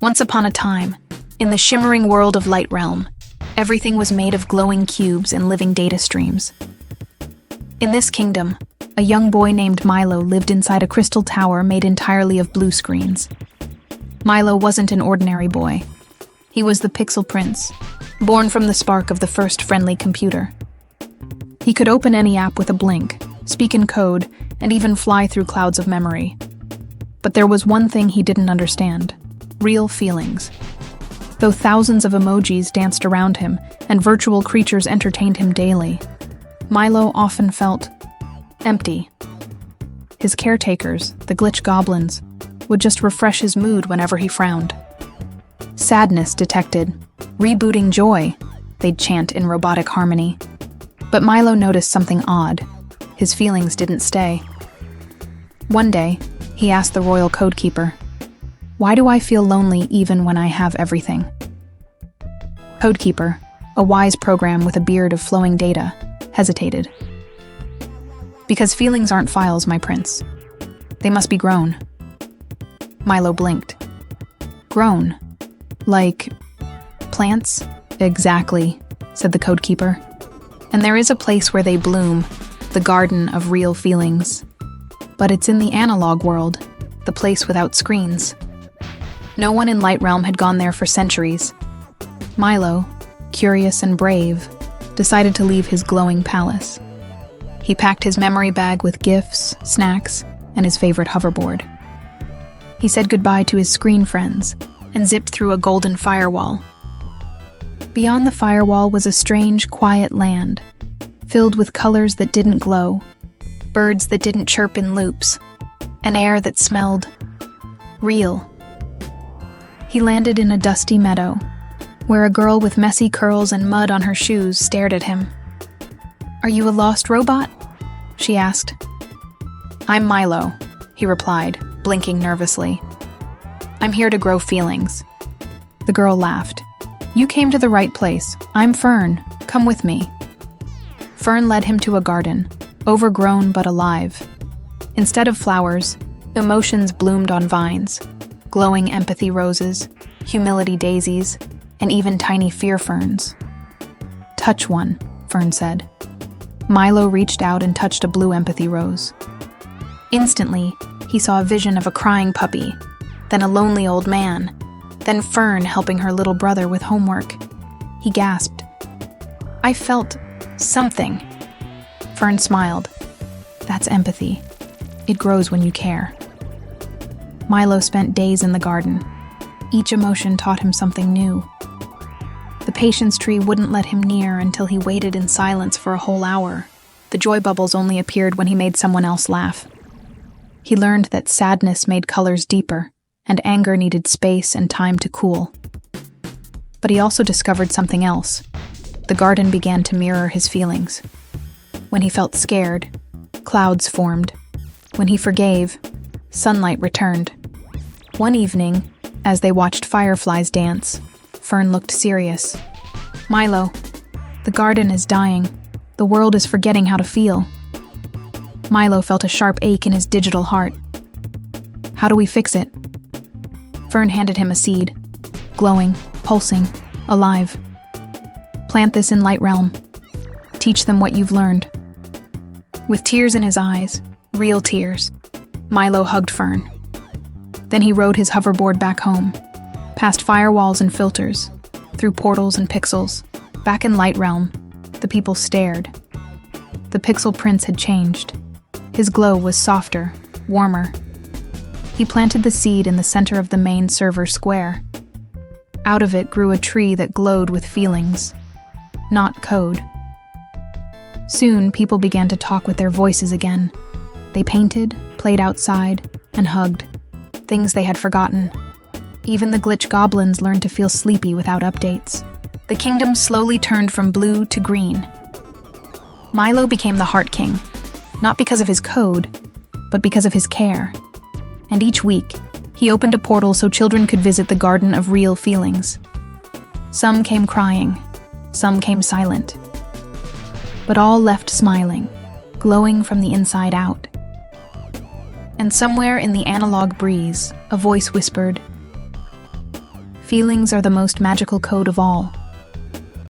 Once upon a time, in the shimmering world of Lightrealm, everything was made of glowing cubes and living data streams. In this kingdom, a young boy named Milo lived inside a crystal tower made entirely of blue screens. Milo wasn't an ordinary boy. He was the Pixel Prince, born from the spark of the first friendly computer. He could open any app with a blink, speak in code, and even fly through clouds of memory. But there was one thing he didn't understand: real feelings. Though thousands of emojis danced around him and virtual creatures entertained him daily, Milo often felt empty. His caretakers, the glitch goblins, would just refresh his mood whenever he frowned. Sadness detected, rebooting joy, they'd chant in robotic harmony. But Milo noticed something odd. His feelings didn't stay. One day, he asked the royal codekeeper, "Why do I feel lonely even when I have everything?" Codekeeper, a wise program with a beard of flowing data, hesitated. "Because feelings aren't files, my prince. They must be grown." Milo blinked. "Grown? Like plants?" "Exactly," said the codekeeper. "And there is a place where they bloom, the garden of real feelings. But it's in the analog world, the place without screens." No one in Lightrealm had gone there for centuries. Milo, curious and brave, decided to leave his glowing palace. He packed his memory bag with gifts, snacks, and his favorite hoverboard. He said goodbye to his screen friends and zipped through a golden firewall. Beyond the firewall was a strange, quiet land, filled with colors that didn't glow, birds that didn't chirp in loops, an air that smelled real. He landed in a dusty meadow, where a girl with messy curls and mud on her shoes stared at him. "Are you a lost robot?" she asked. "I'm Milo," he replied, blinking nervously. "I'm here to grow feelings." The girl laughed. "You came to the right place. I'm Fern. Come with me." Fern led him to a garden, overgrown but alive. Instead of flowers, emotions bloomed on vines, glowing empathy roses, humility daisies, and even tiny fear ferns. "Touch one," Fern said. Milo reached out and touched a blue empathy rose. Instantly, he saw a vision of a crying puppy, then a lonely old man, then Fern helping her little brother with homework. He gasped. "I felt something." Fern smiled. "That's empathy. It grows when you care." Milo spent days in the garden. Each emotion taught him something new. The patience tree wouldn't let him near until he waited in silence for a whole hour. The joy bubbles only appeared when he made someone else laugh. He learned that sadness made colors deeper, and anger needed space and time to cool. But he also discovered something else. The garden began to mirror his feelings. When he felt scared, clouds formed. When he forgave, sunlight returned. One evening, as they watched fireflies dance, Fern looked serious. "Milo, the garden is dying. The world is forgetting how to feel." Milo felt a sharp ache in his digital heart. "How do we fix it?" Fern handed him a seed, glowing, pulsing, alive. "Plant this in Lightrealm. Teach them what you've learned." With tears in his eyes, real tears, Milo hugged Fern. Then he rode his hoverboard back home, past firewalls and filters, through portals and pixels. Back in Lightrealm, the people stared. The Pixel Prince had changed. His glow was softer, warmer. He planted the seed in the center of the main server square. Out of it grew a tree that glowed with feelings, not code. Soon, people began to talk with their voices again. They painted, played outside, and hugged, things they had forgotten. Even the glitch goblins learned to feel sleepy without updates. The kingdom slowly turned from blue to green. Milo became the Heart King, not because of his code, but because of his care. And each week, he opened a portal so children could visit the garden of real feelings. Some came crying, some came silent, but all left smiling, glowing from the inside out. And somewhere in the analog breeze, a voice whispered, Feelings are the most magical code of all.